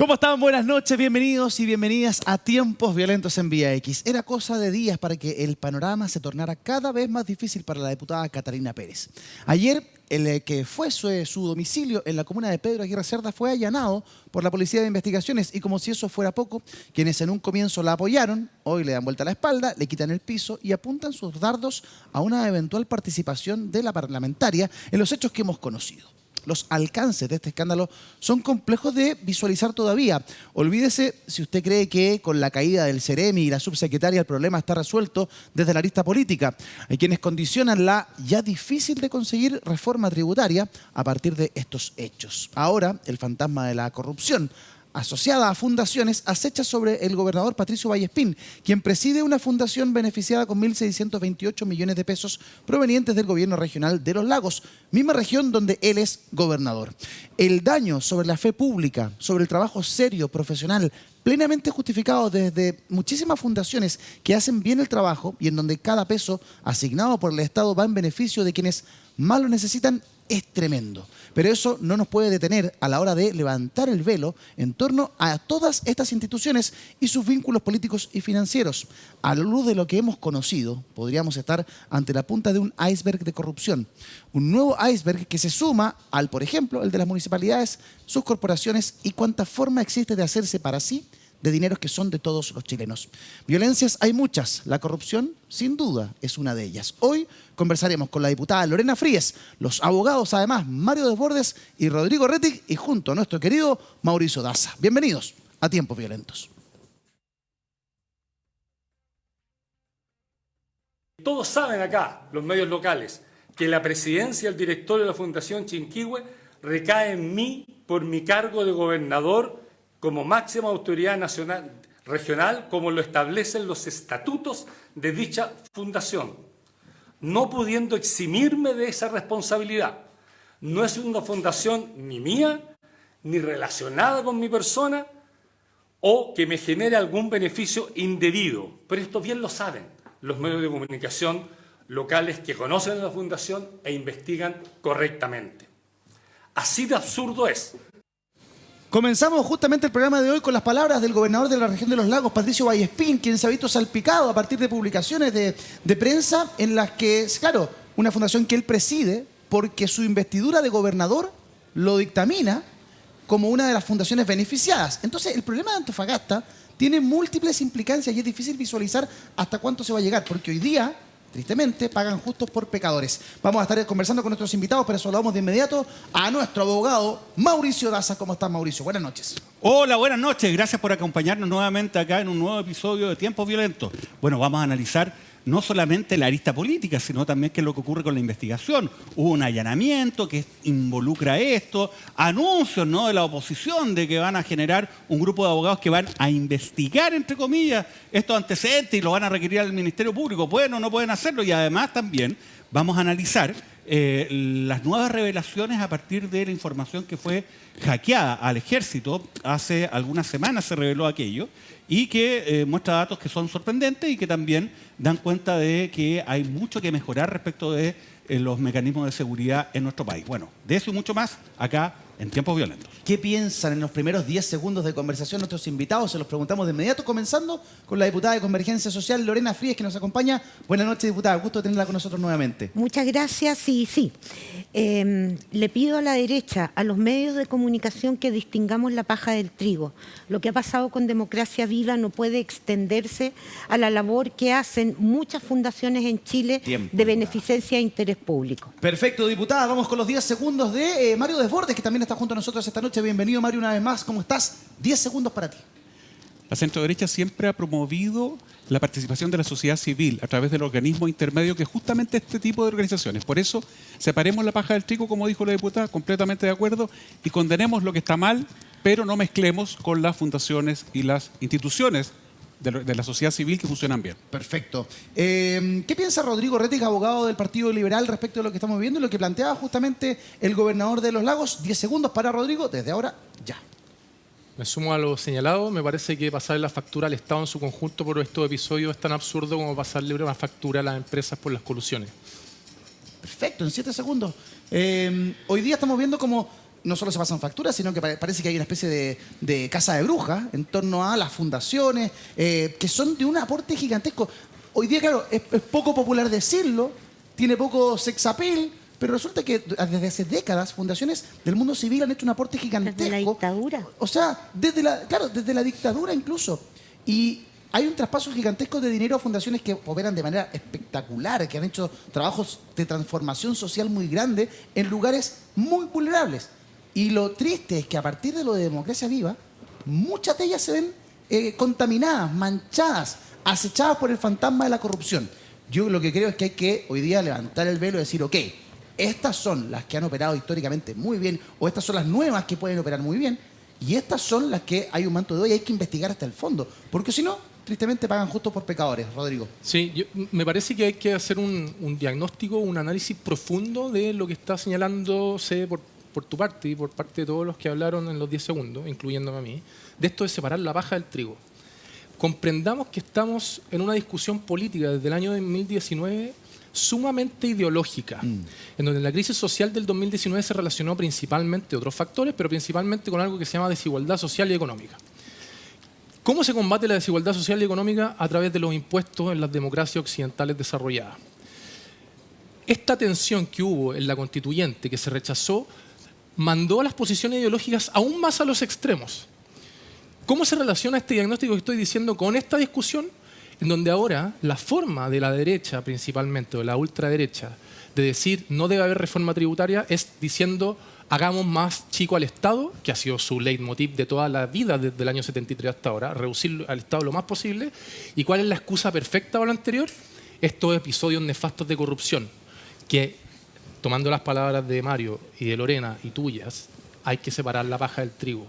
¿Cómo están? Buenas noches, bienvenidos y bienvenidas a Tiempos Violentos en Vía X. Era cosa de días para que el panorama se tornara cada vez más difícil para la diputada Catalina Pérez. Ayer, el que fue su domicilio en la comuna de Pedro Aguirre Cerda fue allanado por la Policía de Investigaciones y como si eso fuera poco, quienes en un comienzo la apoyaron, hoy le dan vuelta a la espalda, le quitan el piso y apuntan sus dardos a una eventual participación de la parlamentaria en los hechos que hemos conocido. Los alcances de este escándalo son complejos de visualizar todavía. Olvídese si usted cree que con la caída del Ceremi y la subsecretaria el problema está resuelto desde la arista política. Hay quienes condicionan la ya difícil de conseguir reforma tributaria a partir de estos hechos. Ahora, el fantasma de la corrupción asociada a fundaciones acecha sobre el gobernador Patricio Vallespín, quien preside una fundación beneficiada con 1.628 millones de pesos provenientes del gobierno regional de Los Lagos, misma región donde él es gobernador. El daño sobre la fe pública, sobre el trabajo serio, profesional, plenamente justificado desde muchísimas fundaciones que hacen bien el trabajo y en donde cada peso asignado por el Estado va en beneficio de quienes más lo necesitan, es tremendo. Pero eso no nos puede detener a la hora de levantar el velo en torno a todas estas instituciones y sus vínculos políticos y financieros. A la luz de lo que hemos conocido, podríamos estar ante la punta de un iceberg de corrupción. Un nuevo iceberg que se suma al, por ejemplo, el de las municipalidades, sus corporaciones y cuánta forma existe de hacerse para sí de dineros que son de todos los chilenos. Violencias hay muchas, la corrupción sin duda es una de ellas. Hoy conversaremos con la diputada Lorena Fríes, los abogados además Mario Desbordes y Rodrigo Rettig y junto a nuestro querido Mauricio Daza. Bienvenidos a Tiempos Violentos. Todos saben acá, los medios locales, que la presidencia y el directorio de la Fundación Chinquihue recae en mí por mi cargo de gobernador como máxima autoridad nacional, regional, como lo establecen los estatutos de dicha fundación, no pudiendo eximirme de esa responsabilidad. No es una fundación ni mía, ni relacionada con mi persona, o que me genere algún beneficio indebido. Pero esto bien lo saben los medios de comunicación locales que conocen la fundación e investigan correctamente. Así de absurdo es. Comenzamos justamente el programa de hoy con las palabras del gobernador de la región de Los Lagos, Patricio Vallespín, quien se ha visto salpicado a partir de publicaciones de prensa en las que, claro, una fundación que él preside, porque su investidura de gobernador lo dictamina como una de las fundaciones beneficiadas. Entonces, el problema de Antofagasta tiene múltiples implicancias y es difícil visualizar hasta cuánto se va a llegar, porque hoy día, tristemente, pagan justos por pecadores. Vamos a estar conversando con nuestros invitados, pero saludamos de inmediato a nuestro abogado Mauricio Daza. ¿Cómo estás, Mauricio? Buenas noches. Hola, buenas noches. Gracias por acompañarnos nuevamente acá en un nuevo episodio de Tiempos Violentos. Bueno, vamos a analizar no solamente la arista política, sino también qué es lo que ocurre con la investigación. Hubo un allanamiento que involucra esto, anuncios, ¿no?, de la oposición de que van a generar un grupo de abogados que van a investigar, entre comillas, estos antecedentes y lo van a requerir al Ministerio Público. ¿Pueden o no pueden hacerlo? Y además también vamos a analizar las nuevas revelaciones a partir de la información que fue hackeada al ejército. Hace algunas semanas se reveló aquello y que muestra datos que son sorprendentes y que también dan cuenta de que hay mucho que mejorar respecto de los mecanismos de seguridad en nuestro país. Bueno, de eso y mucho más acá en Tiempos Violentos. ¿Qué piensan en los primeros 10 segundos de conversación nuestros invitados? Se los preguntamos de inmediato, comenzando con la diputada de Convergencia Social, Lorena Fríes, que nos acompaña. Buenas noches, diputada. Gusto tenerla con nosotros nuevamente. Muchas gracias. Y sí, le pido a la derecha, a los medios de comunicación, que distingamos la paja del trigo. Lo que ha pasado con Democracia Viva no puede extenderse a la labor que hacen muchas fundaciones en Chile de beneficencia e interés público. Perfecto, diputada. Vamos con los 10 segundos de Mario Desbordes, que también está junto a nosotros esta noche. Bienvenido, Mario, una vez más. ¿Cómo estás? 10 segundos para ti. La centroderecha siempre ha promovido la participación de la sociedad civil a través del organismo intermedio que es justamente este tipo de organizaciones. Por eso, separemos la paja del trigo, como dijo la diputada, completamente de acuerdo, y condenemos lo que está mal, pero no mezclemos con las fundaciones y las instituciones de la sociedad civil que funcionan bien. Perfecto. ¿Qué piensa Rodrigo Rettig, abogado del Partido Liberal, respecto de lo que estamos viendo y lo que planteaba justamente el gobernador de Los Lagos? 10 segundos para Rodrigo, desde ahora ya. Me sumo a lo señalado. Me parece que pasarle la factura al Estado en su conjunto por estos episodios es tan absurdo como pasarle una factura a las empresas por las colusiones. Perfecto, en 7 segundos. Hoy día estamos viendo como no solo se pasan facturas, sino que parece que hay una especie de casa de brujas en torno a las fundaciones, que son de un aporte gigantesco. Hoy día, claro, es poco popular decirlo, tiene poco sex appeal, pero resulta que desde hace décadas fundaciones del mundo civil han hecho un aporte gigantesco. Desde la dictadura. O sea, desde la dictadura incluso. Y hay un traspaso gigantesco de dinero a fundaciones que operan de manera espectacular, que han hecho trabajos de transformación social muy grandes en lugares muy vulnerables. Y lo triste es que a partir de lo de Democracia Viva, muchas de ellas se ven contaminadas, manchadas, acechadas por el fantasma de la corrupción. Yo lo que creo es que hay que hoy día levantar el velo y decir, ok, estas son las que han operado históricamente muy bien, o estas son las nuevas que pueden operar muy bien, y estas son las que hay un manto de hoy, hay que investigar hasta el fondo, porque si no, tristemente pagan justo por pecadores. Rodrigo. Sí, me parece que hay que hacer un diagnóstico, un análisis profundo de lo que está señalándose por tu parte y por parte de todos los que hablaron en los 10 segundos, incluyéndome a mí, de esto de separar la paja del trigo. Comprendamos que estamos en una discusión política desde el año 2019 sumamente ideológica, en donde la crisis social del 2019 se relacionó principalmente, otros factores, pero principalmente con algo que se llama desigualdad social y económica. ¿Cómo se combate la desigualdad social y económica? A través de los impuestos en las democracias occidentales desarrolladas. Esta tensión que hubo en la constituyente, que se rechazó, mandó a las posiciones ideológicas aún más a los extremos. ¿Cómo se relaciona este diagnóstico que estoy diciendo con esta discusión? En donde ahora la forma de la derecha, principalmente, o de la ultraderecha, de decir no debe haber reforma tributaria es diciendo hagamos más chico al Estado, que ha sido su leitmotiv de toda la vida desde el año 73 hasta ahora, reducir al Estado lo más posible. ¿Y cuál es la excusa perfecta para lo anterior? Estos episodios nefastos de corrupción, que, tomando las palabras de Mario y de Lorena y tuyas, hay que separar la paja del trigo.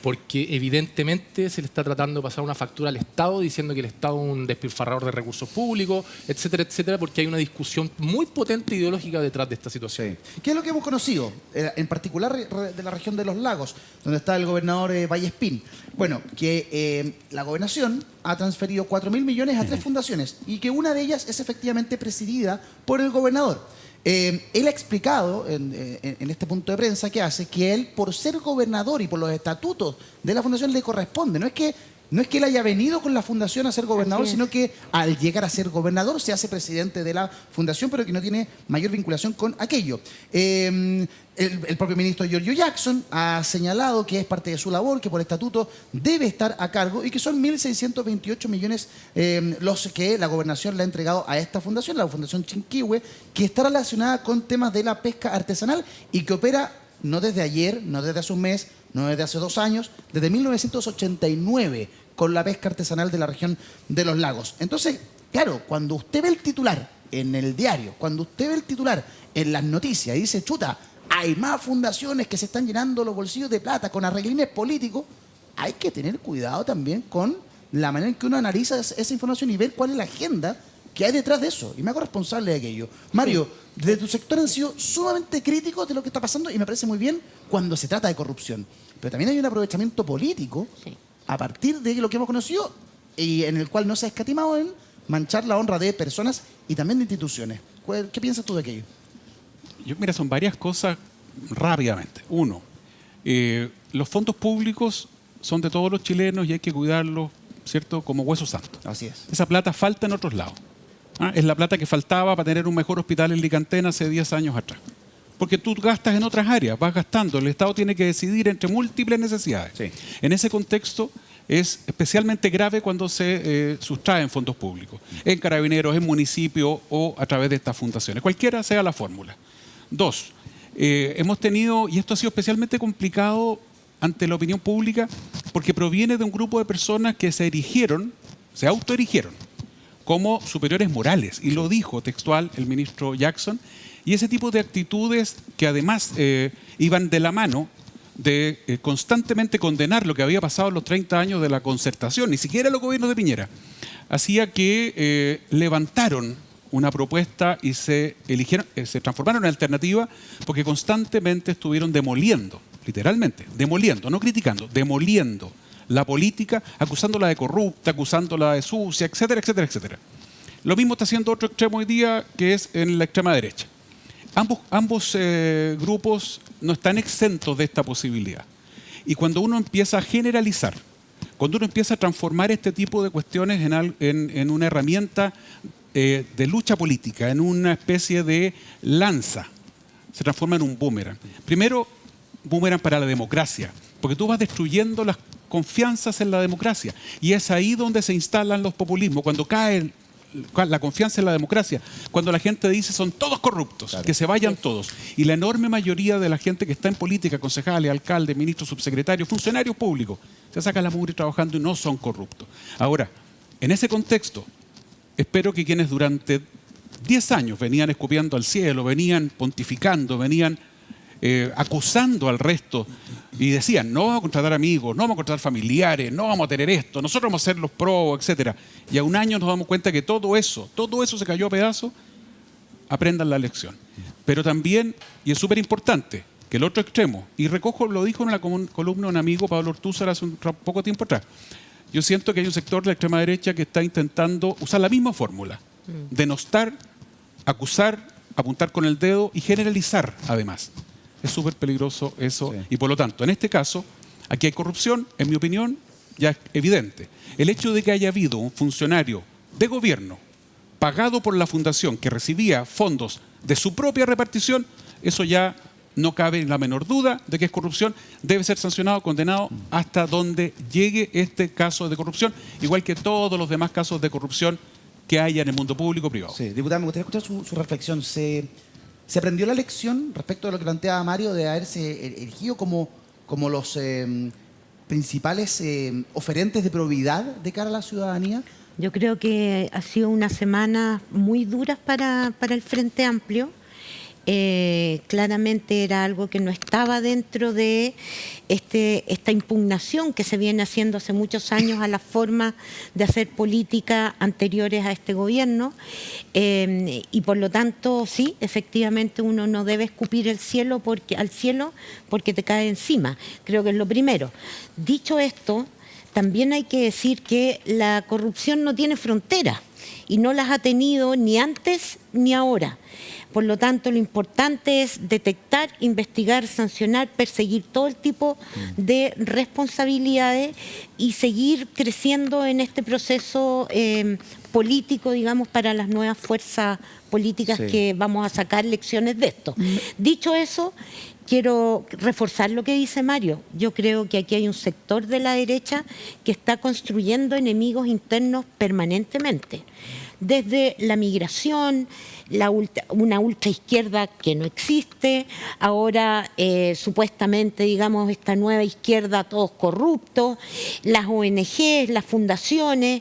Porque evidentemente se le está tratando de pasar una factura al Estado diciendo que el Estado es un despilfarrador de recursos públicos, etcétera, etcétera, porque hay una discusión muy potente ideológica detrás de esta situación. Sí. ¿Qué es lo que hemos conocido? En particular de la región de los lagos, donde está el gobernador Vallespín. Bueno, que la gobernación ha transferido 4.000 millones a 3 fundaciones y que una de ellas es efectivamente presidida por el gobernador. Él ha explicado en este punto de prensa que hace que él, por ser gobernador y por los estatutos de la fundación, le corresponde. No es que él haya venido con la fundación a ser gobernador, sino que al llegar a ser gobernador se hace presidente de la fundación, pero que no tiene mayor vinculación con aquello. El propio ministro Giorgio Jackson ha señalado que es parte de su labor, que por estatuto debe estar a cargo y que son 1.628 millones los que la gobernación le ha entregado a esta fundación, la Fundación Chinquihue, que está relacionada con temas de la pesca artesanal y que opera no desde ayer, no desde hace un mes, no desde hace 2 años, desde 1989 con la pesca artesanal de la región de los lagos. Entonces, claro, cuando usted ve el titular en el diario, cuando usted ve el titular en las noticias y dice, chuta, hay más fundaciones que se están llenando los bolsillos de plata con arreglines políticos, hay que tener cuidado también con la manera en que uno analiza esa información y ver cuál es la agenda que hay detrás de eso. Y me hago responsable de aquello. Mario, desde tu sector han sido sumamente críticos de lo que está pasando y me parece muy bien cuando se trata de corrupción. Pero también hay un aprovechamiento político a partir de lo que hemos conocido y en el cual no se ha escatimado en manchar la honra de personas y también de instituciones. ¿Qué piensas tú de aquello? Mira, son varias cosas rápidamente. Uno, los fondos públicos son de todos los chilenos y hay que cuidarlos, ¿cierto?, como hueso santo. Así es. Esa plata falta en otros lados. Es la plata que faltaba para tener un mejor hospital en Licantén hace 10 años atrás. Porque tú gastas en otras áreas, vas gastando. El Estado tiene que decidir entre múltiples necesidades. Sí. En ese contexto es especialmente grave cuando se sustraen fondos públicos, en carabineros, en municipios o a través de estas fundaciones, cualquiera sea la fórmula. 2, hemos tenido, y esto ha sido especialmente complicado ante la opinión pública, porque proviene de un grupo de personas que se autoerigieron como superiores morales, y lo dijo textual el ministro Jackson, y ese tipo de actitudes que además iban de la mano de constantemente condenar lo que había pasado en los 30 años de la concertación, ni siquiera los gobiernos de Piñera, hacía que levantaron una propuesta y se transformaron en alternativa porque constantemente estuvieron demoliendo, literalmente, demoliendo, no criticando, demoliendo la política, acusándola de corrupta, acusándola de sucia, etcétera, etcétera, etcétera. Lo mismo está haciendo otro extremo hoy día, que es en la extrema derecha. Ambos grupos no están exentos de esta posibilidad. Y cuando uno empieza a generalizar, cuando uno empieza a transformar este tipo de cuestiones en una herramienta de lucha política, en una especie de lanza, se transforma en un boomerang. Primero, boomerang para la democracia, porque tú vas destruyendo las confianzas en la democracia. Y es ahí donde se instalan los populismos, cuando cae la confianza en la democracia, cuando la gente dice son todos corruptos, claro, que se vayan todos. Y la enorme mayoría de la gente que está en política, concejales, alcaldes, ministros, subsecretarios, funcionarios públicos, se sacan la mugre trabajando y no son corruptos. Ahora, en ese contexto, espero que quienes durante 10 años venían escupiendo al cielo, venían pontificando, venían acusando al resto y decían, no vamos a contratar amigos, no vamos a contratar familiares, no vamos a tener esto, nosotros vamos a ser los pros, etc. Y a un año nos damos cuenta que todo eso se cayó a pedazos, aprendan la lección. Pero también, y es súper importante, que el otro extremo, y recojo, lo dijo en la columna un amigo, Pablo Ortúzar, hace un poco tiempo atrás, yo siento que hay un sector de la extrema derecha que está intentando usar la misma fórmula, denostar, acusar, apuntar con el dedo y generalizar además. Es súper peligroso eso, sí. Y por lo tanto, en este caso, aquí hay corrupción, en mi opinión, ya es evidente. El hecho de que haya habido un funcionario de gobierno pagado por la fundación que recibía fondos de su propia repartición, eso ya no cabe en la menor duda de que es corrupción, debe ser sancionado, condenado hasta donde llegue este caso de corrupción, igual que todos los demás casos de corrupción que haya en el mundo público y privado. Sí, diputada, me gustaría escuchar su reflexión. ¿Se aprendió la lección respecto de lo que planteaba Mario de haberse erigido como los principales oferentes de probidad de cara a la ciudadanía? Yo creo que ha sido una semana muy dura para el Frente Amplio. Claramente era algo que no estaba dentro de esta impugnación que se viene haciendo hace muchos años a las formas de hacer política anteriores a este gobierno, y por lo tanto sí, efectivamente uno no debe escupir al cielo porque te cae encima. Creo que es lo primero. Dicho esto, también hay que decir que la corrupción no tiene fronteras y no las ha tenido ni antes ni ahora. Por lo tanto, lo importante es detectar, investigar, sancionar, perseguir todo el tipo de responsabilidades y seguir creciendo en este proceso político, digamos, para las nuevas fuerzas políticas, sí, que vamos a sacar lecciones de esto. Dicho eso, quiero reforzar lo que dice Mario. Yo creo que aquí hay un sector de la derecha que está construyendo enemigos internos permanentemente. Desde la migración, una ultraizquierda que no existe, ahora supuestamente, digamos, esta nueva izquierda, todos corruptos, las ONGs, las fundaciones,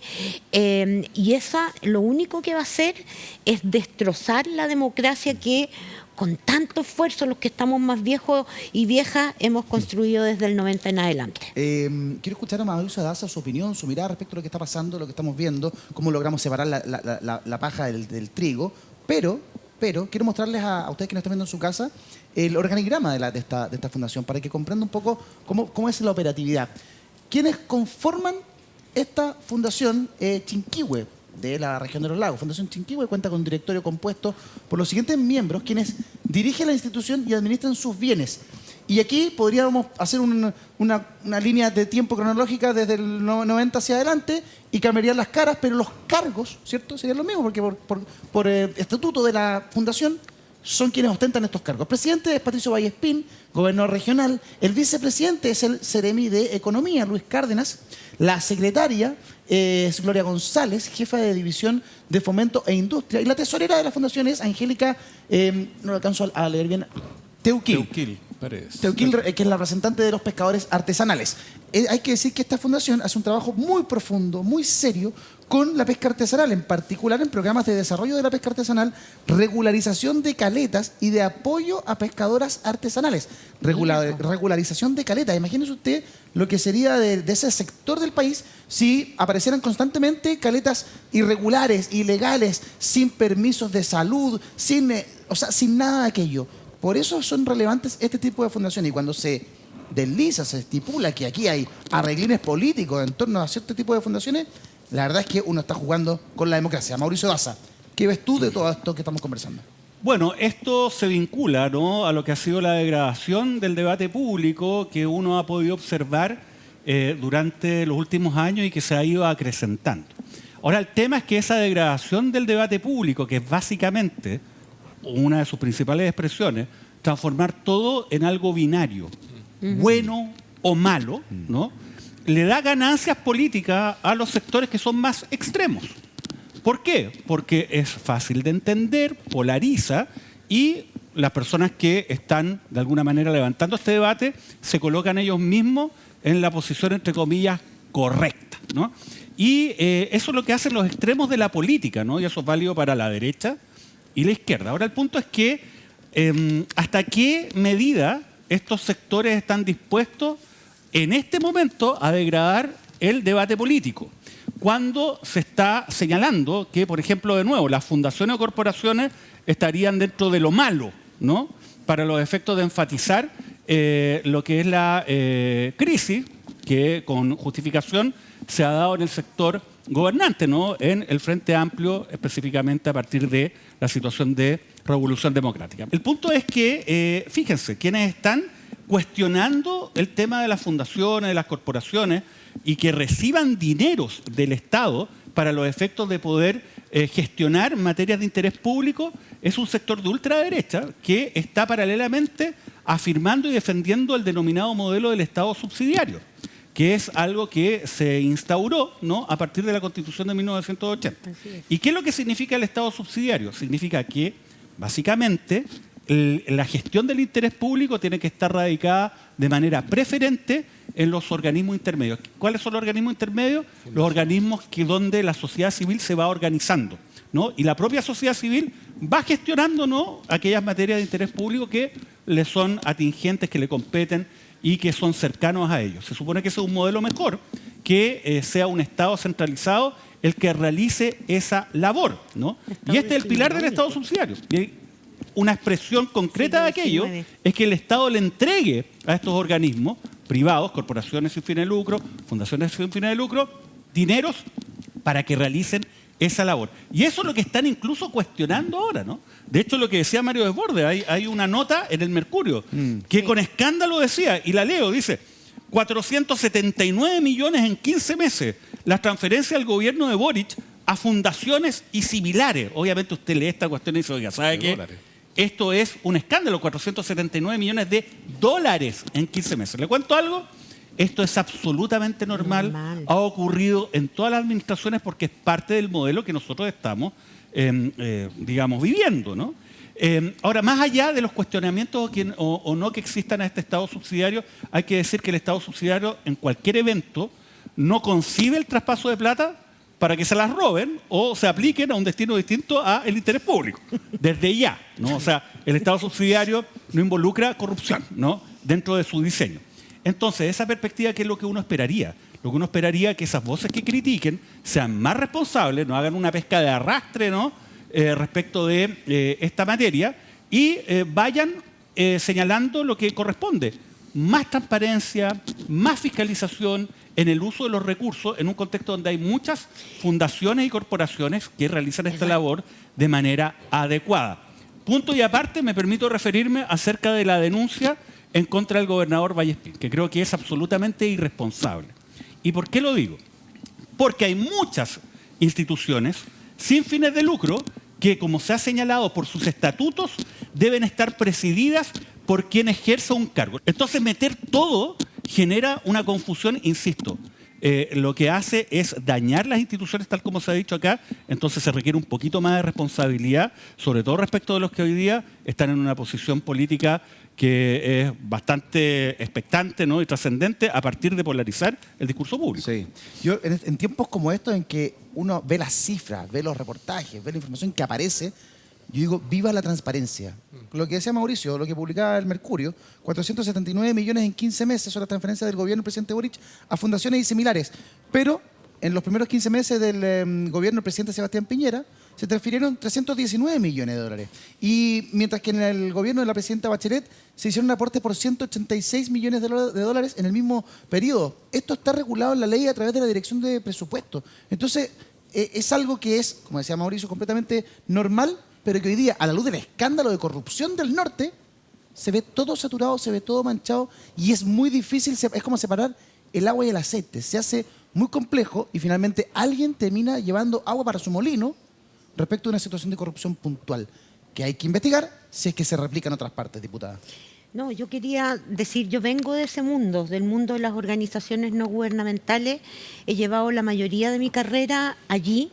y esa lo único que va a hacer es destrozar la democracia que con tanto esfuerzo los que estamos más viejos y viejas hemos construido desde el 90 en adelante. Quiero escuchar a Mauricio Daza su opinión, su mirada respecto a lo que está pasando, lo que estamos viendo, cómo logramos separar la paja del trigo, pero quiero mostrarles a ustedes que nos están viendo en su casa el organigrama de esta fundación para que comprendan un poco cómo es la operatividad. ¿Quiénes conforman esta fundación Chinquihue de la región de los lagos? Fundación Chinquihue cuenta con un directorio compuesto por los siguientes miembros, quienes dirigen la institución y administran sus bienes. Y aquí podríamos hacer una línea de tiempo cronológica desde el 90 hacia adelante y cambiarían las caras, pero los cargos, ¿cierto?, serían los mismos, porque por estatuto de la fundación son quienes ostentan estos cargos. El presidente es Patricio Vallespín, gobernador regional. El vicepresidente es el Seremi de Economía, Luis Cárdenas. La secretaria es Gloria González, jefa de división de Fomento e Industria. Y la tesorera de la fundación es Angélica, no lo alcanzo a leer bien, Teuquil, que es la representante de los pescadores artesanales. Hay que decir que esta fundación hace un trabajo muy profundo, muy serio, con la pesca artesanal, en particular en programas de desarrollo de la pesca artesanal, regularización de caletas y de apoyo a pescadoras artesanales. Regularización de caletas. Imagínese usted lo que sería de ese sector del país si aparecieran constantemente caletas irregulares, ilegales, sin permisos de salud, sin nada de aquello. Por eso son relevantes este tipo de fundaciones. Y cuando se desliza, se estipula que aquí hay arreglines políticos en torno a cierto tipo de fundaciones, la verdad es que uno está jugando con la democracia. Mauricio Daza, ¿qué ves tú de todo esto que estamos conversando? Bueno, esto se vincula, ¿no?, a lo que ha sido la degradación del debate público que uno ha podido observar durante los últimos años y que se ha ido acrecentando. Ahora, el tema es que esa degradación del debate público, que es básicamente una de sus principales expresiones, transformar todo en algo binario, bueno o malo, ¿no?, le da ganancias políticas a los sectores que son más extremos. ¿Por qué? Porque es fácil de entender, polariza y las personas que están de alguna manera levantando este debate se colocan ellos mismos en la posición, entre comillas, correcta, ¿no? Y eso es lo que hacen los extremos de la política, ¿no? Y eso es válido para la derecha y la izquierda. Ahora, el punto es que ¿hasta qué medida estos sectores están dispuestos en este momento a degradar el debate político? Cuando se está señalando que, por ejemplo, de nuevo, las fundaciones o corporaciones estarían dentro de lo malo, ¿no?, para los efectos de enfatizar lo que es la crisis que con justificación se ha dado en el sector gobernante, ¿no?, en el Frente Amplio, específicamente a partir de la situación de Revolución Democrática. El punto es que, fíjense, quienes están cuestionando el tema de las fundaciones, de las corporaciones, y que reciban dineros del Estado para los efectos de poder gestionar materias de interés público, es un sector de ultraderecha que está paralelamente afirmando y defendiendo el denominado modelo del Estado subsidiario, que es algo que se instauró, ¿no?, a partir de la Constitución de 1980. ¿Y qué es lo que significa el Estado subsidiario? Significa que, básicamente, la gestión del interés público tiene que estar radicada de manera preferente en los organismos intermedios. ¿Cuáles son los organismos intermedios? Los organismos donde la sociedad civil se va organizando, ¿no? Y la propia sociedad civil va gestionando, ¿no?, aquellas materias de interés público que le son atingentes, que le competen y que son cercanos a ellos. Se supone que ese es un modelo mejor, que sea un Estado centralizado el que realice esa labor, ¿no? Y este es el pilar del Estado subsidiario. Y una expresión concreta de aquello es que el Estado le entregue a estos organismos privados, corporaciones sin fines de lucro, fundaciones sin fines de lucro, dineros para que realicen esa labor. Y eso es lo que están incluso cuestionando ahora, ¿no? De hecho, lo que decía Mario Desbordes, hay una nota en el Mercurio que con escándalo decía, y la leo, dice, 479 millones en 15 meses, las transferencias del gobierno de Boric a fundaciones y similares. Obviamente usted lee esta cuestión y dice, oiga, ¿sabe qué? Esto es un escándalo, 479 millones de dólares en 15 meses. ¿Le cuento algo? Esto es absolutamente normal. Ha ocurrido en todas las administraciones porque es parte del modelo que nosotros estamos, digamos, viviendo, ¿no? Ahora, más allá de los cuestionamientos o no que existan a este Estado subsidiario, hay que decir que el Estado subsidiario en cualquier evento no concibe el traspaso de plata para que se las roben o se apliquen a un destino distinto al interés público. Desde ya, ¿no? O sea, el Estado subsidiario no involucra corrupción, ¿no?, dentro de su diseño. Entonces, esa perspectiva, ¿qué es lo que uno esperaría? Lo que uno esperaría es que esas voces que critiquen sean más responsables, no hagan una pesca de arrastre, ¿no?, respecto de esta materia y vayan señalando lo que corresponde. Más transparencia, más fiscalización en el uso de los recursos en un contexto donde hay muchas fundaciones y corporaciones que realizan esta labor de manera adecuada. Punto y aparte, me permito referirme acerca de la denuncia en contra del gobernador Vallespín, que creo que es absolutamente irresponsable. ¿Y por qué lo digo? Porque hay muchas instituciones sin fines de lucro que, como se ha señalado por sus estatutos, deben estar presididas por quien ejerza un cargo. Entonces, meter todo genera una confusión, insisto. Lo que hace es dañar las instituciones tal como se ha dicho acá, entonces se requiere un poquito más de responsabilidad, sobre todo respecto de los que hoy día están en una posición política que es bastante expectante, ¿no?, y trascendente a partir de polarizar el discurso público. Sí. Yo en tiempos como estos en que uno ve las cifras, ve los reportajes, ve la información que aparece, yo digo, viva la transparencia. Lo que decía Mauricio, lo que publicaba el Mercurio, 479 millones en 15 meses son las transferencias del gobierno del presidente Boric a fundaciones y similares. Pero en los primeros 15 meses del gobierno del presidente Sebastián Piñera se transfirieron 319 millones de dólares. Y mientras que en el gobierno de la presidenta Bachelet se hicieron aportes por 186 millones de dólares en el mismo periodo. Esto está regulado en la ley a través de la Dirección de Presupuesto. Entonces, es algo que es, como decía Mauricio, completamente normal pero que hoy día, a la luz del escándalo de corrupción del norte, se ve todo saturado, se ve todo manchado y es muy difícil, es como separar el agua y el aceite. Se hace muy complejo y finalmente alguien termina llevando agua para su molino respecto a una situación de corrupción puntual que hay que investigar si es que se replica en otras partes, diputada. No, yo quería decir, yo vengo de ese mundo, del mundo de las organizaciones no gubernamentales. He llevado la mayoría de mi carrera allí,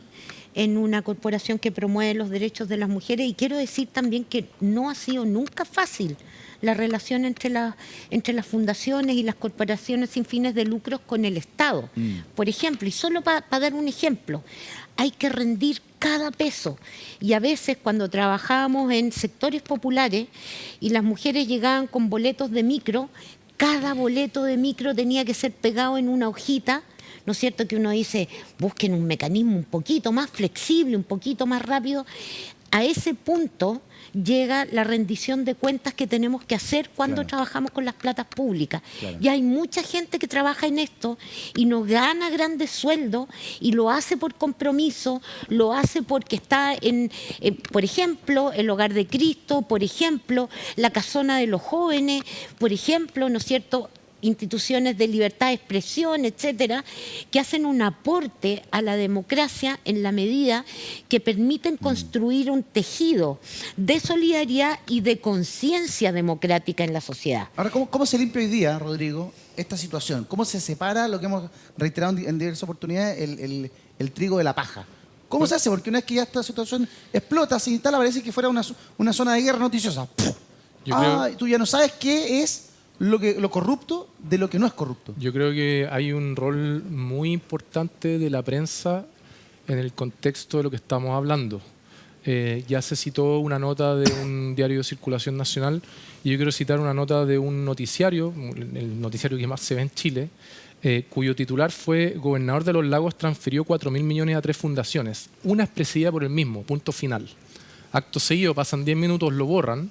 en una corporación que promueve los derechos de las mujeres, y quiero decir también que no ha sido nunca fácil la relación entre las fundaciones y las corporaciones sin fines de lucro con el Estado. Por ejemplo, y solo para dar un ejemplo, hay que rendir cada peso. Y a veces cuando trabajábamos en sectores populares y las mujeres llegaban con boletos de micro, cada boleto de micro tenía que ser pegado en una hojita, ¿no es cierto? Que uno dice, busquen un mecanismo un poquito más flexible, un poquito más rápido. A ese punto llega la rendición de cuentas que tenemos que hacer cuando trabajamos con las platas públicas. Y hay mucha gente que trabaja en esto y no gana grandes sueldos y lo hace por compromiso, lo hace porque está por ejemplo, el Hogar de Cristo, por ejemplo, la Casona de los Jóvenes, por ejemplo, ¿no es cierto?, instituciones de libertad de expresión, etcétera, que hacen un aporte a la democracia en la medida que permiten construir un tejido de solidaridad y de conciencia democrática en la sociedad. Ahora, ¿cómo se limpia hoy día, Rodrigo, esta situación? ¿Cómo se separa lo que hemos reiterado en diversas oportunidades, el trigo de la paja? ¿Cómo se hace? Porque una vez que ya esta situación explota, se instala, parece que fuera una zona de guerra noticiosa. Tú ya no sabes qué es lo corrupto de lo que no es corrupto. Yo creo que hay un rol muy importante de la prensa en el contexto de lo que estamos hablando. Ya se citó una nota de un diario de circulación nacional y yo quiero citar una nota de un noticiario, el noticiario que más se ve en Chile, cuyo titular fue: Gobernador de los Lagos transfirió 4.000 millones a 3 fundaciones. Una es presidida por él mismo, punto final. Acto seguido, pasan 10 minutos, lo borran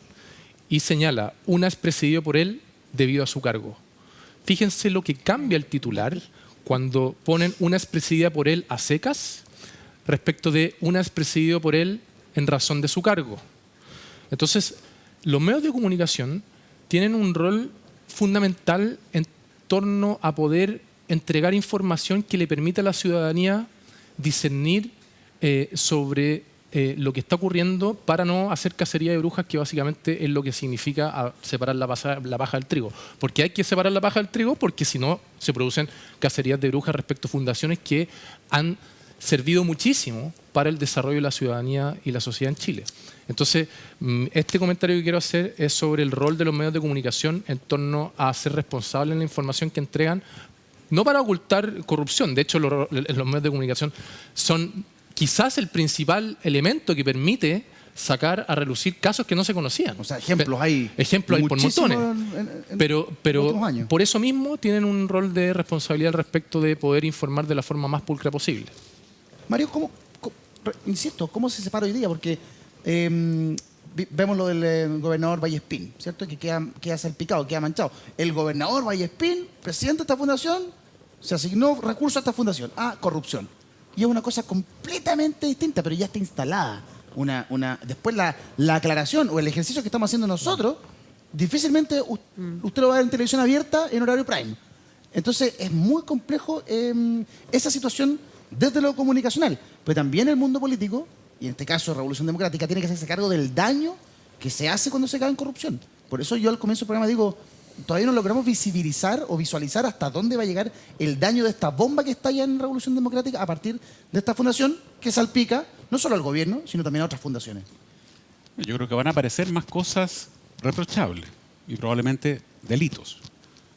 y señala: una es presidido por él debido a su cargo. Fíjense lo que cambia el titular cuando ponen una es presidida por él a secas respecto de una es presidido por él en razón de su cargo. Entonces, los medios de comunicación tienen un rol fundamental en torno a poder entregar información que le permita a la ciudadanía discernir sobre lo que está ocurriendo para no hacer cacería de brujas, que básicamente es lo que significa separar la paja del trigo. Porque hay que separar la paja del trigo, porque si no se producen cacerías de brujas respecto a fundaciones que han servido muchísimo para el desarrollo de la ciudadanía y la sociedad en Chile. Entonces, este comentario que quiero hacer es sobre el rol de los medios de comunicación en torno a ser responsables en la información que entregan, no para ocultar corrupción. De hecho, los medios de comunicación son quizás el principal elemento que permite sacar a relucir casos que no se conocían. O sea, ejemplos hay por montones. Pero por eso mismo tienen un rol de responsabilidad al respecto de poder informar de la forma más pulcra posible. Mario, insisto, ¿cómo se separa hoy día? Porque vemos lo del gobernador Vallespín, ¿cierto? Que queda salpicado, queda manchado. El gobernador Vallespín, presidente de esta fundación, se asignó recursos a esta fundación. Corrupción. Y es una cosa completamente distinta, pero ya está instalada. Después la aclaración o el ejercicio que estamos haciendo nosotros, difícilmente usted lo va a ver en televisión abierta en horario prime. Entonces es muy complejo esa situación desde lo comunicacional. Pero también el mundo político, y en este caso Revolución Democrática, tiene que hacerse cargo del daño que se hace cuando se cae en corrupción. Por eso yo al comienzo del programa digo, todavía no logramos visibilizar o visualizar hasta dónde va a llegar el daño de esta bomba que está ya en Revolución Democrática a partir de esta fundación que salpica no solo al gobierno, sino también a otras fundaciones. Yo creo que van a aparecer más cosas reprochables y probablemente delitos.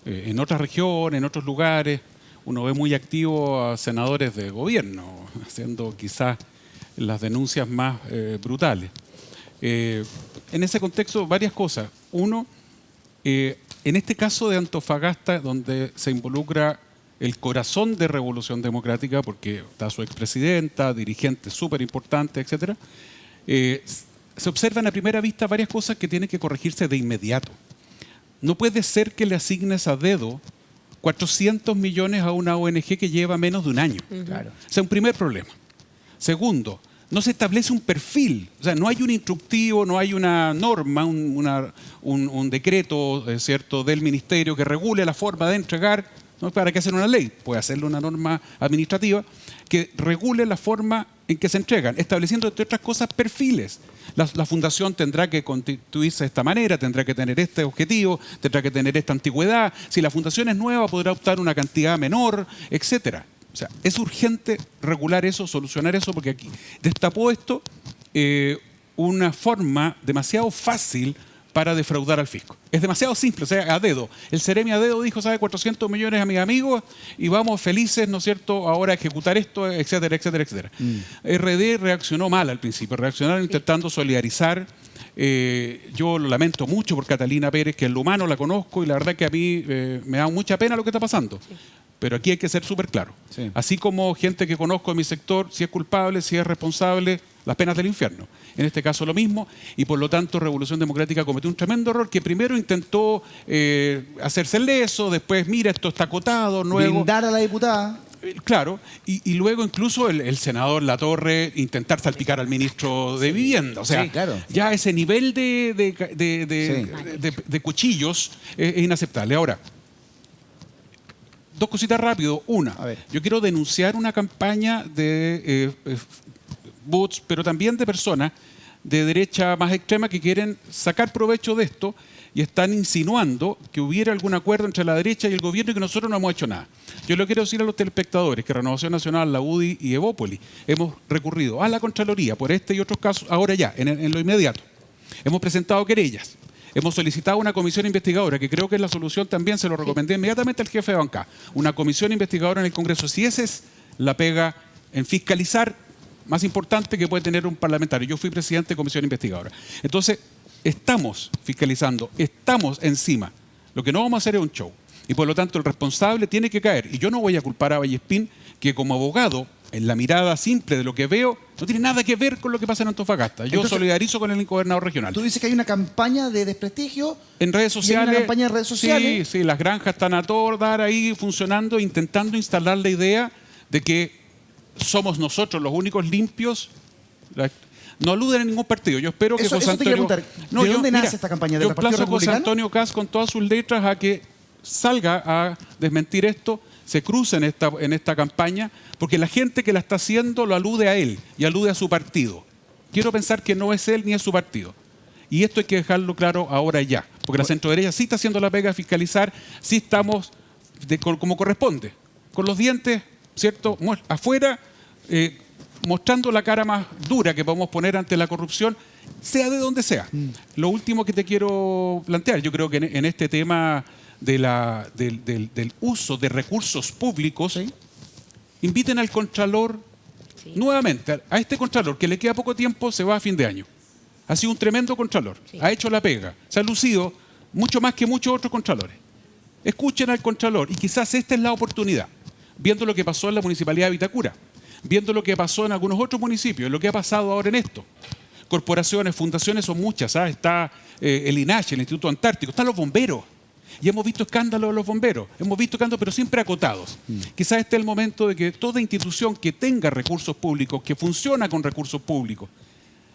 En otras regiones, en otros lugares, uno ve muy activos a senadores de gobierno, haciendo quizás las denuncias más brutales. En ese contexto, varias cosas. Uno, en este caso de Antofagasta, donde se involucra el corazón de Revolución Democrática, porque está su expresidenta, dirigente súper importante, etc., se observan a primera vista varias cosas que tienen que corregirse de inmediato. No puede ser que le asignes a dedo 400 millones a una ONG que lleva menos de un año. Claro. O sea, un primer problema. Segundo, no se establece un perfil, o sea, no hay un instructivo, no hay una norma, un decreto, ¿cierto?, del ministerio que regule la forma de entregar. ¿No? ¿Para qué hacer una ley? Puede hacerle una norma administrativa que regule la forma en que se entregan, estableciendo, entre otras cosas, perfiles. La fundación tendrá que constituirse de esta manera, tendrá que tener este objetivo, tendrá que tener esta antigüedad. Si la fundación es nueva, podrá optar una cantidad menor, etcétera. O sea, es urgente regular eso, solucionar eso, porque aquí destapó esto una forma demasiado fácil para defraudar al fisco. Es demasiado simple, o sea, a dedo. El Ceremi a dedo dijo, ¿sabe? 400 millones a mis amigos y vamos felices, ¿no es cierto?, ahora a ejecutar esto, etcétera, etcétera, etcétera. RD reaccionó mal al principio, reaccionaron intentando solidarizar. Yo lo lamento mucho por Catalina Pérez, que en lo humano la conozco y la verdad que a mí me da mucha pena lo que está pasando. Sí. Pero aquí hay que ser súper claro. Sí. Así como gente que conozco en mi sector, si es culpable, si es responsable, las penas del infierno. En este caso lo mismo, y por lo tanto Revolución Democrática cometió un tremendo error que primero intentó hacerse leso, después, mira, esto está acotado, luego... Blindar a la diputada. Claro, y luego incluso el senador Latorre intentar salpicar al ministro de Vivienda. O sea, sí, claro, ya ese nivel de cuchillos es inaceptable. Ahora, dos cositas rápido. Una, yo quiero denunciar una campaña de bots, pero también de personas de derecha más extrema que quieren sacar provecho de esto y están insinuando que hubiera algún acuerdo entre la derecha y el gobierno y que nosotros no hemos hecho nada. Yo le quiero decir a los telespectadores que Renovación Nacional, la UDI y Evópolis hemos recurrido a la Contraloría por este y otros casos, ahora ya, en lo inmediato. Hemos presentado querellas. Hemos solicitado una comisión investigadora, que creo que es la solución también, se lo recomendé inmediatamente al jefe de bancada. Una comisión investigadora en el Congreso. Si esa es la pega en fiscalizar más importante que puede tener un parlamentario. Yo fui presidente de comisión investigadora. Entonces, estamos fiscalizando, estamos encima. Lo que no vamos a hacer es un show. Y por lo tanto, el responsable tiene que caer. Y yo no voy a culpar a Vallespín, que como abogado, en la mirada simple de lo que veo, no tiene nada que ver con lo que pasa en Antofagasta. Yo solidarizo con el gobernador regional. Tú dices que hay una campaña de desprestigio en redes sociales. Hay una campaña de redes sociales. Sí, las granjas están a todo dar ahí funcionando, intentando instalar la idea de que somos nosotros los únicos limpios. No aluden a ningún partido. Yo espero que José Antonio... ¿De dónde nace esta campaña? ¿Del Partido Republicano? José Antonio Kast con todas sus letras a que salga a desmentir esto, se cruce en esta campaña, porque la gente que la está haciendo lo alude a él y alude a su partido. Quiero pensar que no es él ni es su partido. Y esto hay que dejarlo claro ahora ya, porque la centroderecha sí está haciendo la pega a fiscalizar, sí estamos como corresponde, con los dientes, ¿cierto?, afuera, mostrando la cara más dura que podemos poner ante la corrupción, sea de donde sea. Lo último que te quiero plantear, yo creo que en este tema del uso de recursos públicos, ¿sí?, inviten al Contralor, sí, nuevamente, a este Contralor que le queda poco tiempo, se va a fin de año. Ha sido un tremendo Contralor, sí, ha hecho la pega, se ha lucido mucho más que muchos otros Contralores. Escuchen al Contralor y quizás esta es la oportunidad, viendo lo que pasó en la Municipalidad de Vitacura, viendo lo que pasó en algunos otros municipios, lo que ha pasado ahora en esto. Corporaciones, fundaciones son muchas, ¿sabes? Está el INACH, el Instituto Antártico, están los bomberos. Y hemos visto escándalos de los bomberos, hemos visto escándalos, pero siempre acotados. Quizás este es el momento de que toda institución que tenga recursos públicos, que funciona con recursos públicos,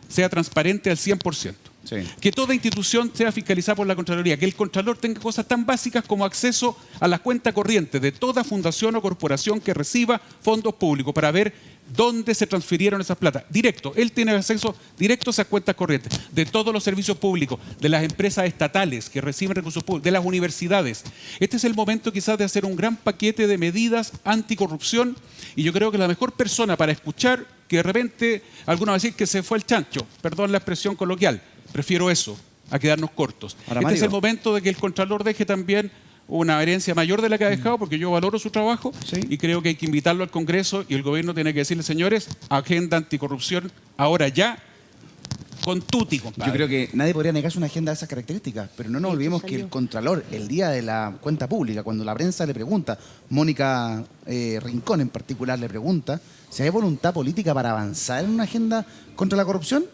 sea transparente al 100%. Sí. Que toda institución sea fiscalizada por la Contraloría, que el Contralor tenga cosas tan básicas como acceso a la cuenta corriente de toda fundación o corporación que reciba fondos públicos para ver dónde se transfirieron esas plata. Directo, él tiene acceso directo a esas cuentas corrientes, de todos los servicios públicos, de las empresas estatales que reciben recursos públicos, de las universidades. Este es el momento quizás de hacer un gran paquete de medidas anticorrupción y yo creo que la mejor persona para escuchar, que de repente algunos van a decir que se fue el chancho, perdón la expresión coloquial, prefiero eso a quedarnos cortos. Este es el momento de que el Contralor deje también una herencia mayor de la que ha dejado, porque yo valoro su trabajo, ¿sí?, y creo que hay que invitarlo al Congreso y el gobierno tiene que decirle, señores, agenda anticorrupción, ahora ya, con tutti, compadre. Yo creo que nadie podría negarse una agenda de esas características, pero no nos olvidemos que el Contralor, el día de la cuenta pública, cuando la prensa le pregunta, Mónica Rincón en particular le pregunta, si hay voluntad política para avanzar en una agenda contra la corrupción,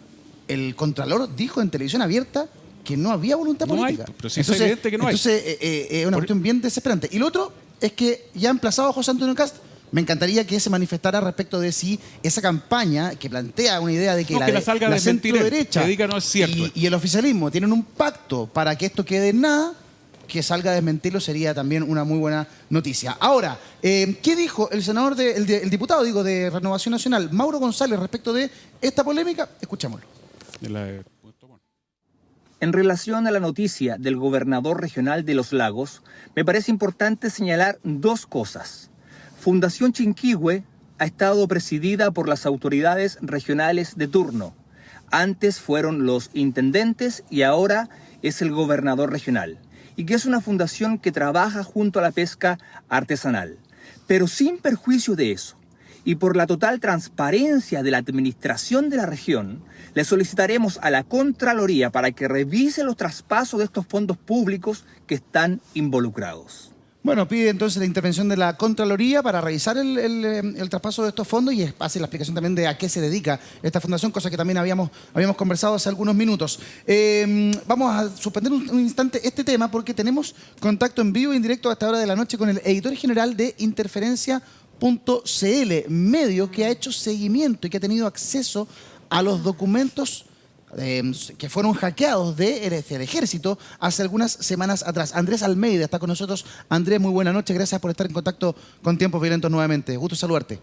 el Contralor dijo en televisión abierta que no había voluntad política. Pero sí, entonces, es evidente que no hay. Entonces, es una cuestión bien desesperante. Y lo otro es que ya ha emplazado a José Antonio Kast Me encantaría que se manifestara respecto de si esa campaña que plantea una idea de que la salga a desmentir él, centro-derecha que diga no es cierto. y el oficialismo tienen un pacto para que esto quede en nada, que salga a desmentirlo sería también una muy buena noticia. Ahora, ¿qué dijo el senador, el diputado, de Renovación Nacional, Mauro González, respecto de esta polémica? Escuchémoslo. En relación a la noticia del gobernador regional de Los Lagos, me parece importante señalar dos cosas. Fundación Chinquihue ha estado presidida por las autoridades regionales de turno. Antes fueron los intendentes y ahora es el gobernador regional. Y que es una fundación que trabaja junto a la pesca artesanal. Pero sin perjuicio de eso, y por la total transparencia de la administración de la región, le solicitaremos a la Contraloría para que revise los traspasos de estos fondos públicos que están involucrados. Bueno, pide entonces la intervención de la Contraloría para revisar el traspaso de estos fondos y hace la explicación también de a qué se dedica esta fundación, cosa que también habíamos conversado hace algunos minutos. Vamos a suspender un instante este tema porque tenemos contacto en vivo y en directo a esta hora de la noche con el editor general de Interferencia.cl, medio que ha hecho seguimiento y que ha tenido acceso a los documentos que fueron hackeados del ejército hace algunas semanas atrás. Andrés Almeida está con nosotros. Andrés, muy buena noche. Gracias por estar en contacto con Tiempos Violentos nuevamente. Gusto saludarte.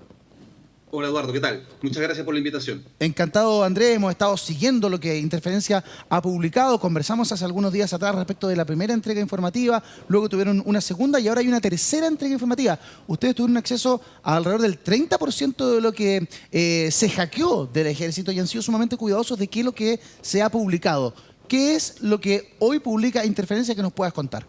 Hola Eduardo, ¿qué tal? Muchas gracias por la invitación. Encantado, Andrés. Hemos estado siguiendo lo que Interferencia ha publicado. Conversamos hace algunos días atrás respecto de la primera entrega informativa, luego tuvieron una segunda y ahora hay una tercera entrega informativa. Ustedes tuvieron acceso a alrededor del 30% de lo que se hackeó del ejército y han sido sumamente cuidadosos de qué es lo que se ha publicado. ¿Qué es lo que hoy publica Interferencia que nos puedas contar?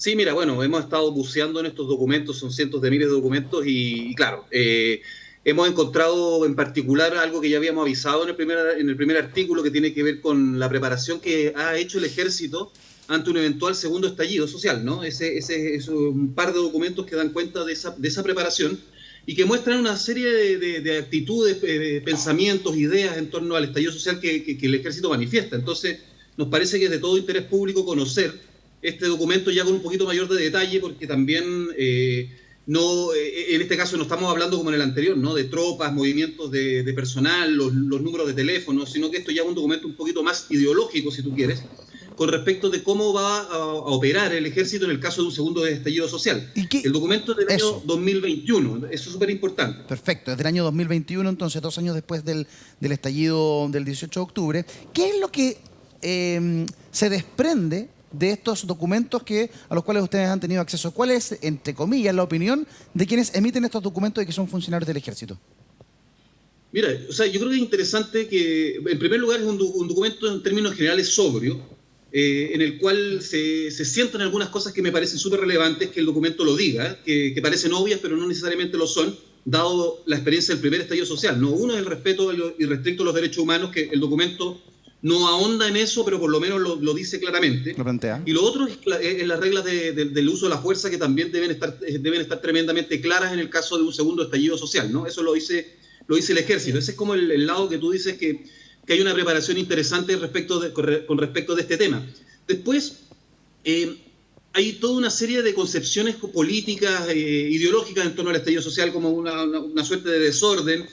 Sí, mira, bueno, hemos estado buceando en estos documentos, son cientos de miles de documentos y claro, hemos encontrado en particular algo que ya habíamos avisado en el primer artículo que tiene que ver con la preparación que ha hecho el ejército ante un eventual segundo estallido social, ¿no? Ese es un par de documentos que dan cuenta de esa preparación y que muestran una serie de actitudes, pensamientos, ideas en torno al estallido social que el ejército manifiesta. Entonces, nos parece que es de todo interés público conocer este documento ya con un poquito mayor de detalle, porque también en este caso no estamos hablando como en el anterior, ¿no? De tropas, movimientos de personal, los números de teléfono, sino que esto ya es un documento un poquito más ideológico, si tú quieres, con respecto de cómo va a operar el ejército en el caso de un segundo estallido social. El documento es del año 2021, eso es súper importante. Perfecto, es del año 2021, entonces 2 años después del estallido del 18 de octubre. ¿Qué es lo que se desprende de estos documentos a los cuales ustedes han tenido acceso? ¿Cuál es, entre comillas, la opinión de quienes emiten estos documentos y que son funcionarios del ejército? Mira, o sea, yo creo que es interesante que, en primer lugar, es un documento en términos generales sobrio, en el cual se sientan algunas cosas que me parecen súper relevantes que el documento lo diga, que parecen obvias, pero no necesariamente lo son, dado la experiencia del primer estallido social, ¿no? Uno es el respeto irrestricto a los derechos humanos, que el documento no ahonda en eso, pero por lo menos lo dice claramente. Lo plantea. Y lo otro es las reglas del uso de la fuerza, que también deben estar tremendamente claras en el caso de un segundo estallido social, ¿no? Eso lo dice el ejército. Ese es como el lado que tú dices que hay una preparación interesante con respecto de este tema. Después, hay toda una serie de concepciones políticas, ideológicas en torno al estallido social, como una suerte de desorden,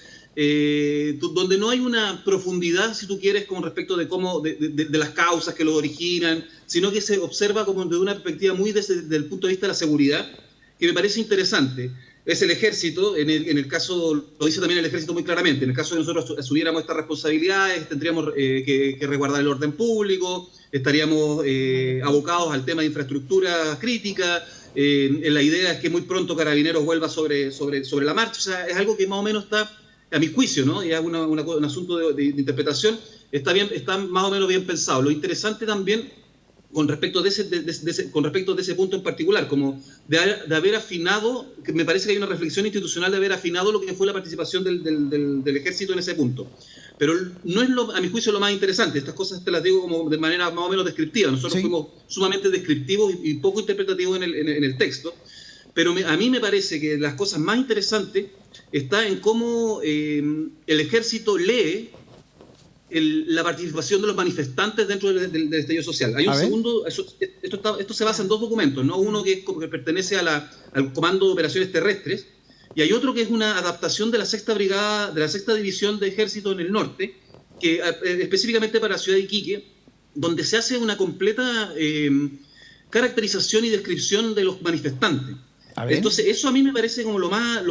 donde no hay una profundidad, si tú quieres, con respecto de cómo de las causas que lo originan, sino que se observa como desde una perspectiva muy desde el punto de vista de la seguridad, que me parece interesante. Es el ejército, en el caso, lo dice también el ejército muy claramente, en el caso de nosotros asumiéramos estas responsabilidades, tendríamos que resguardar el orden público, estaríamos abocados al tema de infraestructura crítica, la idea es que muy pronto Carabineros vuelva sobre la marcha, o sea, es algo que más o menos está, a mi juicio, ¿no? Y es un asunto de interpretación, está más o menos bien pensado. Lo interesante también, con respecto de ese punto en particular, como de haber afinado, que me parece que hay una reflexión institucional de haber afinado lo que fue la participación del ejército en ese punto. Pero no es, a mi juicio, lo más interesante. Estas cosas te las digo como de manera más o menos descriptiva. Nosotros fuimos sumamente descriptivos y poco interpretativos en el texto. Pero a mí me parece que las cosas más interesantes está en cómo el ejército lee la participación de los manifestantes dentro del estallido social. Hay un segundo, esto se basa en dos documentos, ¿no? Uno que pertenece al Comando de Operaciones Terrestres, y hay otro que es una adaptación de la sexta brigada, de la sexta división de ejército en el norte, que específicamente para la ciudad de Iquique, donde se hace una completa caracterización y descripción de los manifestantes. Entonces, eso a mí me parece como lo más,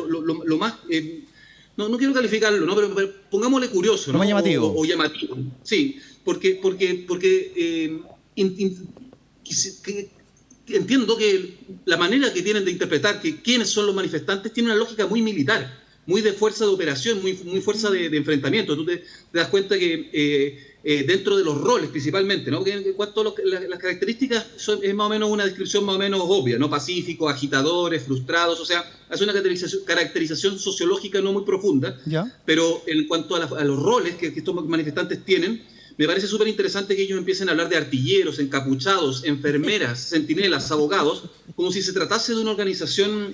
no quiero calificarlo, ¿no? Pero pongámosle curioso, ¿no? Lo más llamativo. O llamativo. Sí, porque entiendo que la manera que tienen de interpretar que quiénes son los manifestantes tiene una lógica muy militar, muy de fuerza de operación, muy fuerza de enfrentamiento. Tú te das cuenta que dentro de los roles principalmente, ¿no? Porque en cuanto a las características es más o menos una descripción más o menos obvia, ¿no? Pacíficos, agitadores, frustrados, o sea, hace una caracterización sociológica no muy profunda, ¿ya? Pero en cuanto a los roles que estos manifestantes tienen, me parece súper interesante que ellos empiecen a hablar de artilleros, encapuchados, enfermeras, centinelas, abogados, como si se tratase de una organización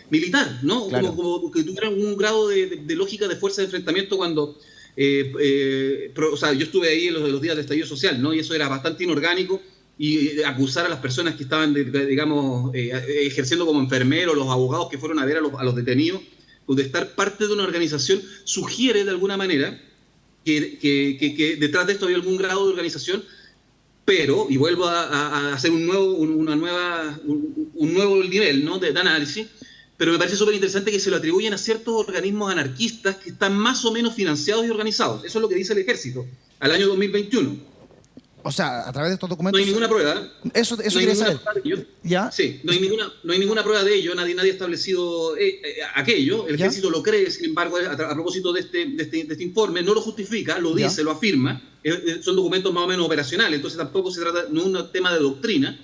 militar, ¿no? Claro. Como que tuvieran un grado de lógica de fuerza de enfrentamiento cuando... o sea, yo estuve ahí en los días de estallido social, ¿no? Y eso era bastante inorgánico, y acusar a las personas que estaban, digamos, ejerciendo como enfermeros, los abogados que fueron a ver a los detenidos, pues de estar parte de una organización, sugiere de alguna manera que detrás de esto había algún grado de organización, pero, y vuelvo a hacer un nuevo nivel, ¿no? de análisis, pero me parece súper interesante que se lo atribuyen a ciertos organismos anarquistas que están más o menos financiados y organizados. Eso es lo que dice el Ejército al año 2021. O sea, a través de estos documentos... No hay ninguna prueba. Eso quería saber. ¿Ya? Sí, no hay ninguna prueba de ello, nadie ha establecido aquello. El Ejército lo cree, sin embargo, a propósito de este informe, no lo justifica, lo dice, lo afirma. Son documentos más o menos operacionales, entonces tampoco se trata, no es un tema de doctrina,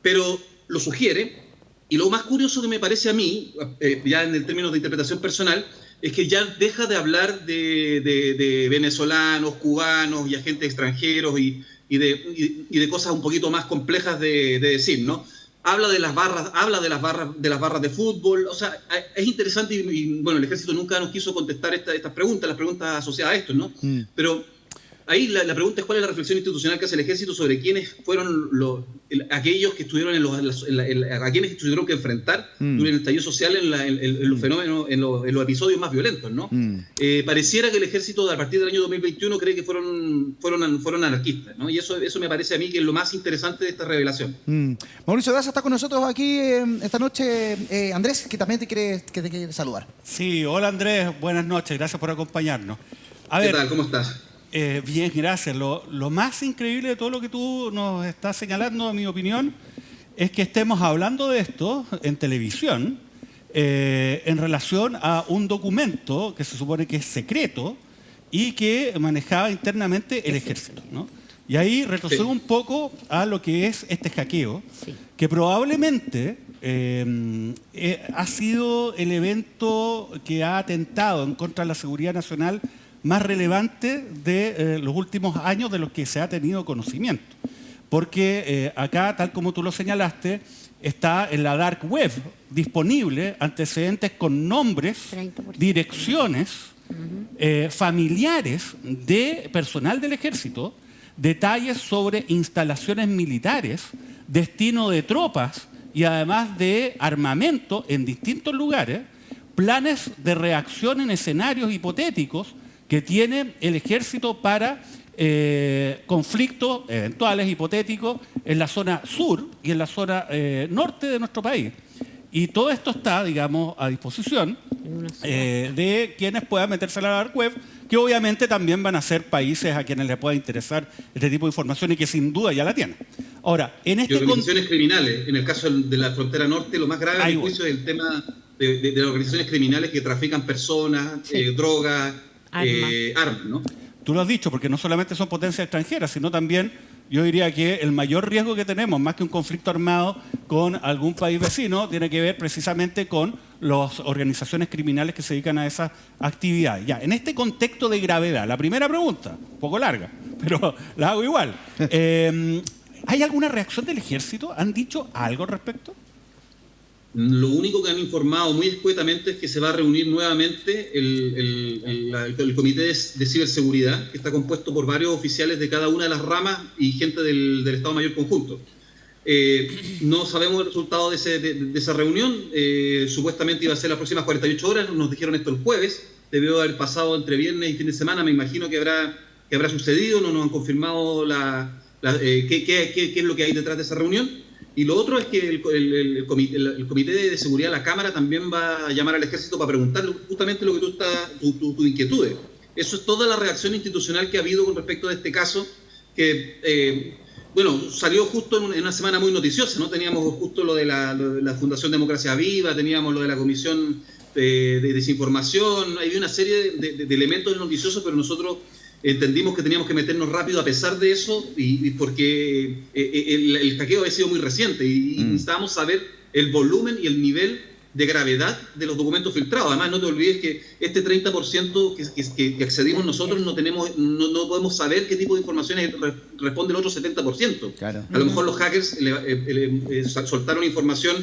pero lo sugiere. Y lo más curioso que me parece a mí, ya en el términos de interpretación personal, es que ya deja de hablar de venezolanos, cubanos y agentes extranjeros y de cosas un poquito más complejas de decir, ¿no? Habla de las barras de fútbol. O sea, es interesante y bueno, el Ejército nunca nos quiso contestar estas preguntas, las preguntas asociadas a esto, ¿no? Pero ahí la pregunta es cuál es la reflexión institucional que hace el Ejército sobre quiénes fueron aquellos que estuvieron a quienes tuvieron que enfrentar durante el estallido social en los fenómenos, en los episodios más violentos, ¿no? Pareciera que el Ejército a partir del año 2021 cree que fueron anarquistas, ¿no? Y eso me parece a mí que es lo más interesante de esta revelación. Mauricio Daza está con nosotros aquí esta noche. Andrés, que también te quiere saludar. Sí, hola Andrés, buenas noches, gracias por acompañarnos. ¿Qué tal? ¿Cómo estás? Bien, gracias. Lo más increíble de todo lo que tú nos estás señalando, en mi opinión, es que estemos hablando de esto en televisión en relación a un documento que se supone que es secreto y que manejaba internamente el Ejército, ¿no? Y ahí retrocedo un poco a lo que es este hackeo, que probablemente ha sido el evento que ha atentado en contra de la seguridad nacional más relevante de los últimos años de los que se ha tenido conocimiento. Porque acá, tal como tú lo señalaste, está en la dark web disponible antecedentes con nombres, direcciones, familiares de personal del Ejército, detalles sobre instalaciones militares, destino de tropas y además de armamento en distintos lugares, planes de reacción en escenarios hipotéticos que tiene el Ejército para conflictos eventuales, hipotéticos, en la zona sur y en la zona norte de nuestro país. Y todo esto está, digamos, a disposición de quienes puedan meterse a la dark web, que obviamente también van a ser países a quienes les pueda interesar este tipo de información y que sin duda ya la tienen. Ahora, en este organizaciones criminales, en el caso de la frontera norte, lo más grave del juicio es el tema de las organizaciones criminales que trafican personas, drogas, armas, ¿no? Tú lo has dicho, porque no solamente son potencias extranjeras, sino también, yo diría que el mayor riesgo que tenemos, más que un conflicto armado con algún país vecino, tiene que ver precisamente con las organizaciones criminales que se dedican a esas actividades. Ya, en este contexto de gravedad, la primera pregunta, un poco larga, pero la hago igual. ¿Hay alguna reacción del Ejército? ¿Han dicho algo al respecto? Lo único que han informado muy escuetamente es que se va a reunir nuevamente el Comité de Ciberseguridad, que está compuesto por varios oficiales de cada una de las ramas y gente del Estado Mayor Conjunto. No sabemos el resultado de esa reunión. Supuestamente iba a ser las próximas 48 horas. Nos dijeron esto el jueves. Debió haber pasado entre viernes y fin de semana. Me imagino que habrá sucedido. No nos han confirmado qué es lo que hay detrás de esa reunión. Y lo otro es que el Comité de Seguridad de la Cámara también va a llamar al Ejército para preguntarle justamente lo que tu inquietudes. Eso es toda la reacción institucional que ha habido con respecto a este caso, que salió justo en una semana muy noticiosa, ¿no? Teníamos justo lo de la Fundación Democracia Viva, teníamos lo de la Comisión de Desinformación, hay una serie de elementos noticiosos, pero nosotros entendimos que teníamos que meternos rápido a pesar de eso, y porque el hackeo había sido muy reciente y necesitábamos saber el volumen y el nivel de gravedad de los documentos filtrados. Además, no te olvides que este 30% que accedimos nosotros no podemos saber qué tipo de informaciones responde el otro 70%. Claro. A lo mejor los hackers soltaron información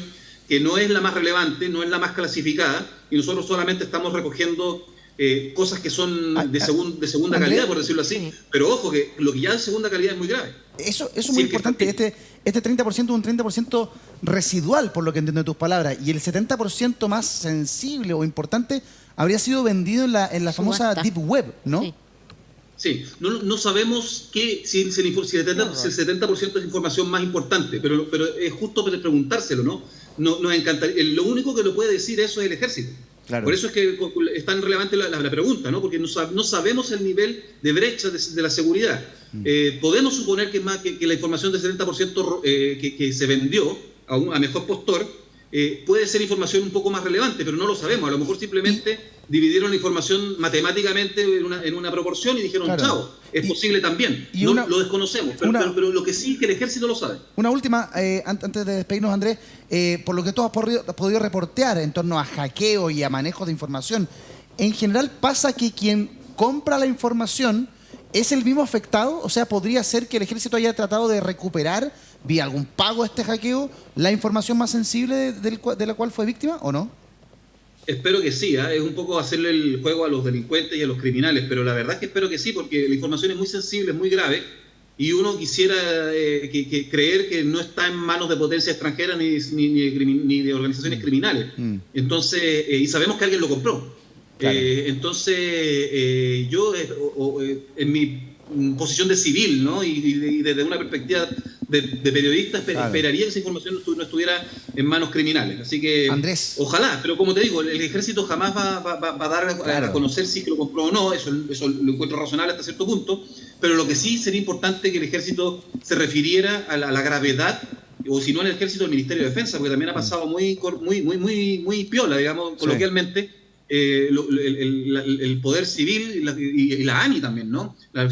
que no es la más relevante, no es la más clasificada, y nosotros solamente estamos recogiendo cosas que son de segunda Andrés, calidad, por decirlo así. Pero ojo, que lo que ya es segunda calidad es muy grave. Eso es muy importante. Este 30% es un 30% residual, por lo que entiendo de tus palabras, y el 70% más sensible o importante habría sido vendido en la famosa Deep Web, ¿no? Sí. Sí, no sabemos si el 70% es información más importante, pero es justo preguntárselo, ¿no? Nos encantaría. Lo único que lo puede decir eso es el Ejército. Claro. Por eso es que es tan relevante la pregunta, ¿no? Porque no sabemos el nivel de brecha de la seguridad. Podemos suponer que la información del 70% que se vendió a mejor postor puede ser información un poco más relevante, pero no lo sabemos. A lo mejor simplemente dividieron la información matemáticamente en una proporción y dijeron, claro, chao, es posible también. Lo desconocemos, pero lo que sí es que el Ejército lo sabe. Una última, antes de despedirnos, Andrés, por lo que tú has podido reportear en torno a hackeo y a manejo de información, en general pasa que quien compra la información es el mismo afectado. O sea, podría ser que el Ejército haya tratado de recuperar vía algún pago a este hackeo la información más sensible de la cual fue víctima, ¿o no? Espero que sí, es un poco hacerle el juego a los delincuentes y a los criminales, pero la verdad es que espero que sí, porque la información es muy sensible, es muy grave, y uno quisiera creer que no está en manos de potencia extranjera ni de organizaciones criminales. Entonces, y sabemos que alguien lo compró. Claro. Entonces, yo, en mi posición de civil, ¿no? y desde una perspectiva de periodista, esperaría que esa información no estuviera en manos criminales. Así que, Andrés, ojalá, pero como te digo, el Ejército jamás va a dar a conocer si que lo compró o no, eso lo encuentro razonable hasta cierto punto, pero lo que sí sería importante que el Ejército se refiriera a la gravedad, o si no en el Ejército, el Ministerio de Defensa, porque también ha pasado muy piola, digamos, coloquialmente, el Poder Civil y la ANI también, ¿no? La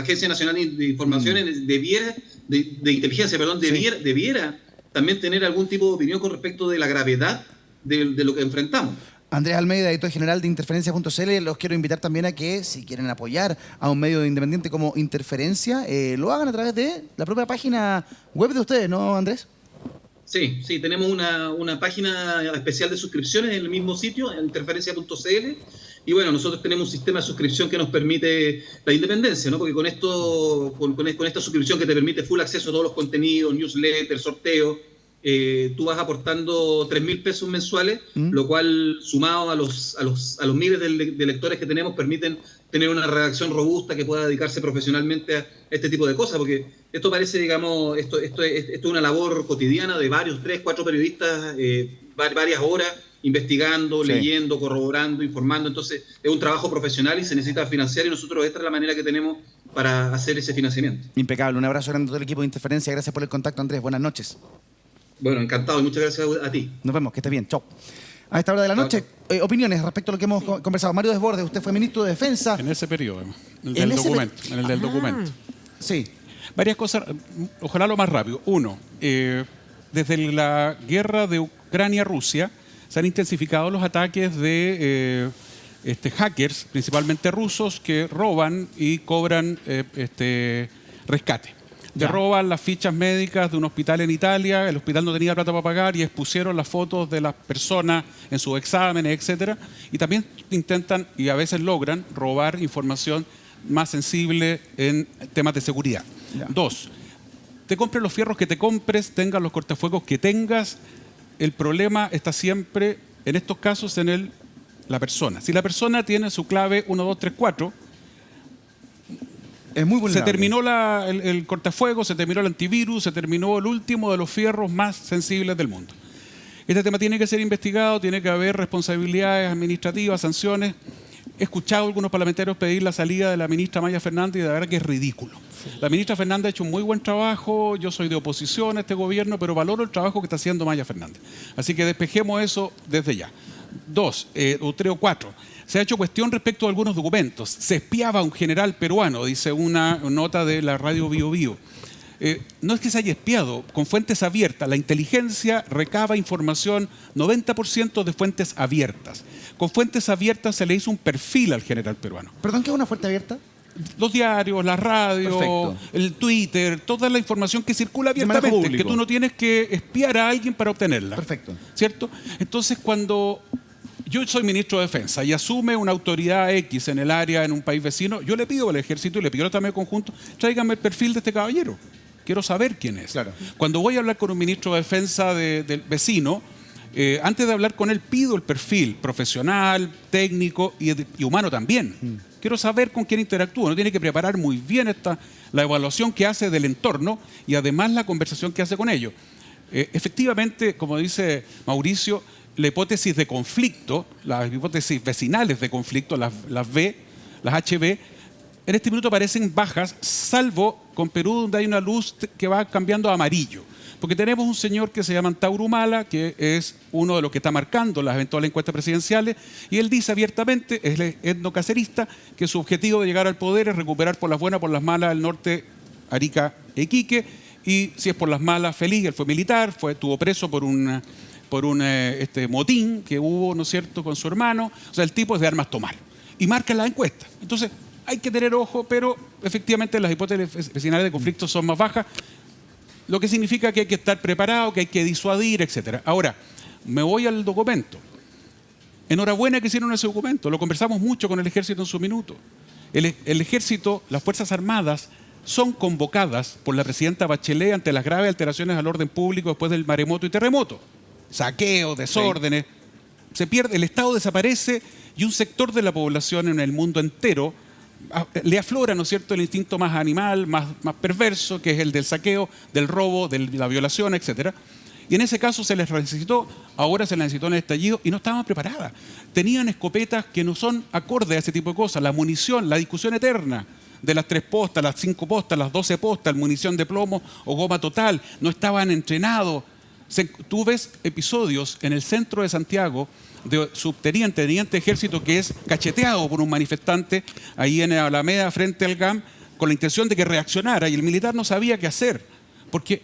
Agencia Nacional de Información de Inteligencia, debiera también tener algún tipo de opinión con respecto de la gravedad de lo que enfrentamos. Andrés Almeida, editor general de Interferencia.cl, los quiero invitar también a que, si quieren apoyar a un medio independiente como Interferencia, lo hagan a través de la propia página web de ustedes, ¿no, Andrés? Sí, tenemos una página especial de suscripciones en el mismo sitio, en interferencia.cl, y bueno, nosotros tenemos un sistema de suscripción que nos permite la independencia, ¿no? Porque con esta suscripción que te permite full acceso a todos los contenidos, newsletter, sorteo, tú vas aportando 3.000 pesos mensuales, lo cual, sumado a los miles de lectores que tenemos, permiten tener una redacción robusta que pueda dedicarse profesionalmente a este tipo de cosas, porque esto parece, digamos, esto es una labor cotidiana de varios, 3, 4 periodistas, varias horas, investigando, leyendo, corroborando, informando. Entonces, es un trabajo profesional y se necesita financiar, y nosotros esta es la manera que tenemos para hacer ese financiamiento. Impecable. Un abrazo grande a todo el equipo de Interferencia. Gracias por el contacto, Andrés. Buenas noches. Bueno, encantado y muchas gracias a ti. Nos vemos, que estés bien. Chao. A esta hora de la noche, opiniones respecto a lo que hemos conversado. Mario Desbordes, usted fue ministro de Defensa. En ese periodo, en el del documento. Sí. Varias cosas, ojalá lo más rápido. Uno, desde la guerra de Ucrania-Rusia se han intensificado los ataques de hackers, principalmente rusos, que roban y cobran rescate. Roban las fichas médicas de un hospital en Italia, el hospital no tenía plata para pagar y expusieron las fotos de las personas en sus exámenes, etcétera. Y también intentan, y a veces logran, robar información más sensible en temas de seguridad. 2, te compres los fierros que te compres, tengas los cortafuegos que tengas, el problema está siempre, en estos casos, en la persona. Si la persona tiene su clave 1, 2, 3, 4, es muy vulnerable. se terminó el cortafuego, se terminó el antivirus, se terminó el último de los fierros más sensibles del mundo. Este tema tiene que ser investigado, tiene que haber responsabilidades administrativas, sanciones. He escuchado a algunos parlamentarios pedir la salida de la ministra Maya Fernández y de verdad que es ridículo. La ministra Fernández ha hecho un muy buen trabajo, yo soy de oposición a este gobierno, pero valoro el trabajo que está haciendo Maya Fernández. Así que despejemos eso desde ya. 2, o 3 o 4. Se ha hecho cuestión respecto a algunos documentos. Se espiaba a un general peruano, dice una nota de la radio Bio Bio. No es que se haya espiado, con fuentes abiertas. La inteligencia recaba información 90% de fuentes abiertas. Con fuentes abiertas se le hizo un perfil al general peruano. ¿Perdón, qué es una fuente abierta? Los diarios, la radio, Perfecto. el Twitter, toda la información que circula abiertamente, que tú no tienes que espiar a alguien para obtenerla. Perfecto. ¿Cierto? Entonces, cuando yo soy ministro de Defensa y asume una autoridad X en el área, en un país vecino, yo le pido al ejército y le pido también al conjunto, tráigame el perfil de este caballero. Quiero saber quién es. Claro. Cuando voy a hablar con un ministro de Defensa del vecino, antes de hablar con él pido el perfil profesional, técnico y humano también. Quiero saber con quién interactúa. Uno tiene que preparar muy bien la evaluación que hace del entorno y además la conversación que hace con ellos. Efectivamente, como dice Mauricio, la hipótesis de conflicto, las hipótesis vecinales de conflicto, las HB, en este minuto parecen bajas, salvo con Perú, donde hay una luz que va cambiando a amarillo. Porque tenemos un señor que se llama Antauro Humala, que es uno de los que está marcando las eventuales encuestas presidenciales, y él dice abiertamente, es etnocacerista, que su objetivo de llegar al poder es recuperar por las buenas, por las malas el norte, Arica e Iquique, y si es por las malas, feliz. Él fue militar, estuvo preso por un motín que hubo, ¿no es cierto?, con su hermano. O sea, el tipo es de armas tomar. Y marca la encuesta. Entonces, hay que tener ojo, pero efectivamente las hipótesis vecinales de conflicto son más bajas, lo que significa que hay que estar preparado, que hay que disuadir, etc. Ahora, me voy al documento. Enhorabuena que hicieron ese documento, lo conversamos mucho con el ejército en su minuto. El ejército, las Fuerzas Armadas, son convocadas por la presidenta Bachelet ante las graves alteraciones al orden público después del maremoto y terremoto. Saqueos, desórdenes, se pierde, el Estado desaparece y un sector de la población en el mundo entero le aflora, ¿no es cierto?, el instinto más animal, más perverso, que es el del saqueo, del robo, de la violación, etc. Y en ese caso se les necesitó, ahora se les necesitó en el estallido y no estaban preparadas. Tenían escopetas que no son acordes a ese tipo de cosas, la munición, la discusión eterna de las 3 postas, las 5 postas, las 12 postas, munición de plomo o goma total, no estaban entrenados. Tú ves episodios en el centro de Santiago de subteniente, teniente de ejército que es cacheteado por un manifestante ahí en Alameda frente al GAM con la intención de que reaccionara y el militar no sabía qué hacer, porque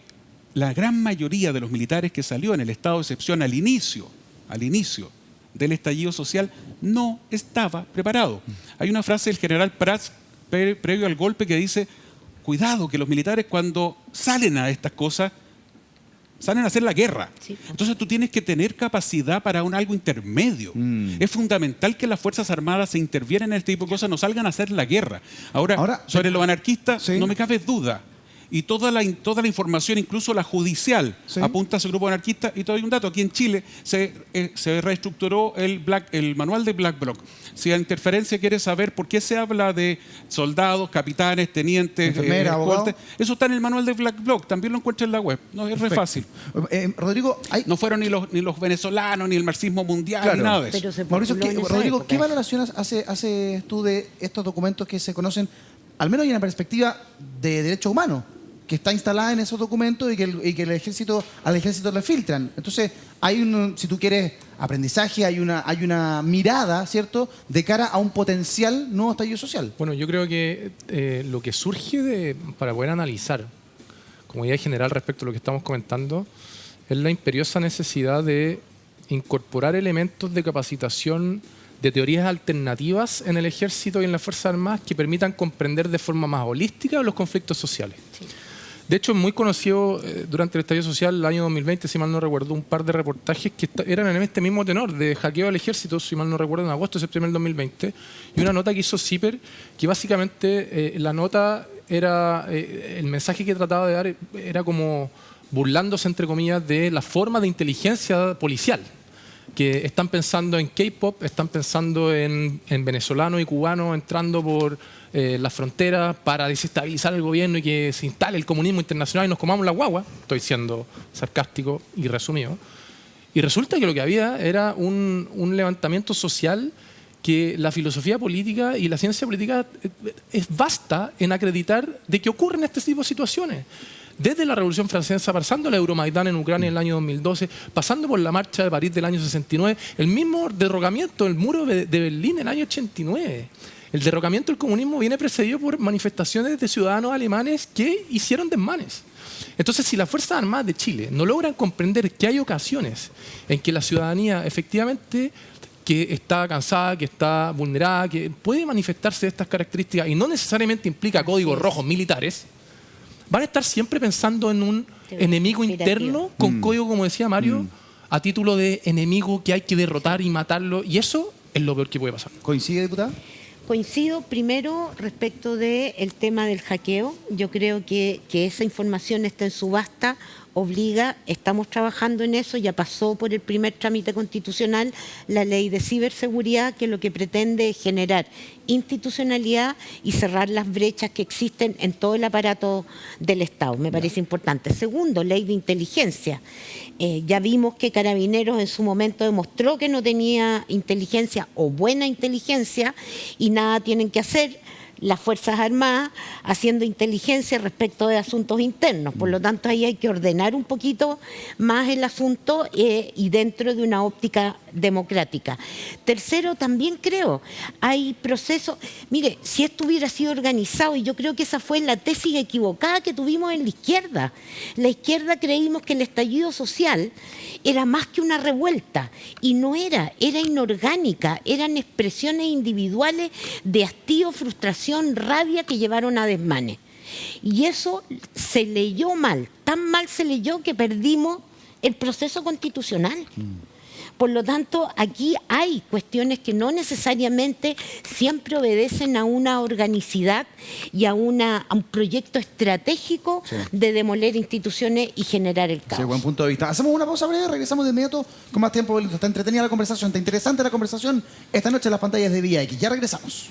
la gran mayoría de los militares que salió en el estado de excepción al inicio del estallido social no estaba preparado. Hay una frase del general Prats previo al golpe que dice, cuidado que los militares cuando salen a estas cosas salen a hacer la guerra. Sí. Entonces tú tienes que tener capacidad para algo intermedio. Es fundamental que las Fuerzas Armadas se intervieran en este tipo de cosas, no salgan a hacer la guerra. Ahora sobre los anarquistas, sí, no me cabe duda. Y toda la información, incluso la judicial, sí, apunta a ese grupo anarquista. Y todavía un dato, aquí en Chile se reestructuró el manual de Black Bloc. Si a interferencia quiere saber por qué se habla de soldados, capitanes, tenientes, escoltas, eso está en el manual de Black Bloc, también lo encuentra en la web. No, es re fácil. Rodrigo, no fueron ni los venezolanos, ni el marxismo mundial, claro, ni nada de eso. Mauricio, Rodrigo, ¿qué valoración haces tú de estos documentos que se conocen, al menos en la perspectiva de derechos humanos, que está instalada en esos documentos y que al ejército le filtran? Entonces, hay si tú quieres, aprendizaje, hay una mirada, ¿cierto?, de cara a un potencial nuevo estallido social. Bueno, yo creo que lo que surge para poder analizar, como idea general respecto a lo que estamos comentando, es la imperiosa necesidad de incorporar elementos de capacitación de teorías alternativas en el ejército y en las Fuerzas Armadas que permitan comprender de forma más holística los conflictos sociales. Sí. De hecho, es muy conocido durante el estallido social, el año 2020, si mal no recuerdo, un par de reportajes que eran en este mismo tenor, de hackeo al ejército, si mal no recuerdo, en agosto o septiembre del 2020, y una nota que hizo CIPER, que básicamente la nota era el mensaje que trataba de dar era como burlándose, entre comillas, de la forma de inteligencia policial, que están pensando en K-pop, están pensando en venezolanos y cubanos entrando por las fronteras para desestabilizar el gobierno y que se instale el comunismo internacional y nos comamos la guagua. Estoy siendo sarcástico y resumido. Y resulta que lo que había era un levantamiento social que la filosofía política y la ciencia política es vasta en acreditar de que ocurren este tipo de situaciones. Desde la Revolución Francesa, pasando la Euromaidán en Ucrania en el año 2012, pasando por la Marcha de París del año 69, el mismo derrocamiento del muro de Berlín en el año 89. El derrocamiento del comunismo viene precedido por manifestaciones de ciudadanos alemanes que hicieron desmanes. Entonces, si las Fuerzas Armadas de Chile no logran comprender que hay ocasiones en que la ciudadanía efectivamente que está cansada, que está vulnerada, que puede manifestarse de estas características y no necesariamente implica códigos rojos militares, van a estar siempre pensando en un enemigo interno con código, como decía Mario, a título de enemigo que hay que derrotar y matarlo, y eso es lo peor que puede pasar. ¿Coincide, diputada? Coincido primero respecto del tema del hackeo. Yo creo que esa información está en subasta, obliga, estamos trabajando en eso, ya pasó por el primer trámite constitucional la ley de ciberseguridad, que lo que pretende es generar institucionalidad y cerrar las brechas que existen en todo el aparato del Estado. Me parece importante. Segundo, ley de inteligencia. Ya vimos que Carabineros en su momento demostró que no tenía inteligencia o buena inteligencia y nada tienen que hacer las Fuerzas Armadas haciendo inteligencia respecto de asuntos internos. Por lo tanto, ahí hay que ordenar un poquito más el asunto y dentro de una óptica democrática. Tercero, también creo, hay procesos... Mire, si esto hubiera sido organizado, y yo creo que esa fue la tesis equivocada que tuvimos en la izquierda. La izquierda creímos que el estallido social era más que una revuelta, y no era inorgánica, eran expresiones individuales de hastío, frustración, rabia que llevaron a desmanes. Y eso se leyó mal, tan mal se leyó que perdimos el proceso constitucional. Por lo tanto, aquí hay cuestiones que no necesariamente siempre obedecen a una organicidad y a un proyecto estratégico de demoler instituciones y generar el caos. Sí, buen punto de vista. Hacemos una pausa breve, regresamos de inmediato con más tiempo. Está entretenida la conversación, está interesante la conversación esta noche en las pantallas de VIX. Ya regresamos.